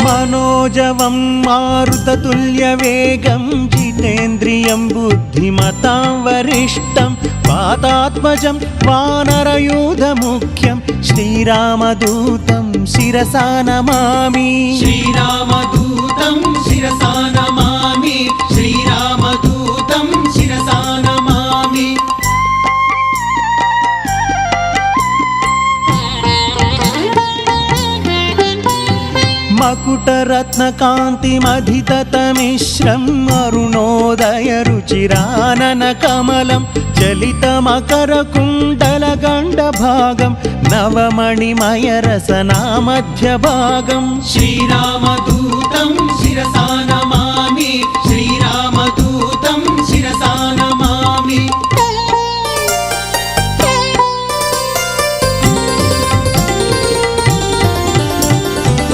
मनोजवं मारुततुल्यवेगं जितेन्द्रियं बुद्धिमतां वरिष्ठं वातात्मजं वानरयूथमुख्यं श्रीरामदूतं शिरसा नमामि। श्रीरामदूतं शिरसा नमामि। श्रीरामदूतं शिरसा नमामि। मकुटरत्नकान्तिमधिततमिश्रम् अरुणोदयरुचिराननकमलं चलितमकरकुण्डलगण्डभागं नवमणिमयरसनामध्यभागम्। श्रीरामदूतं शिरसा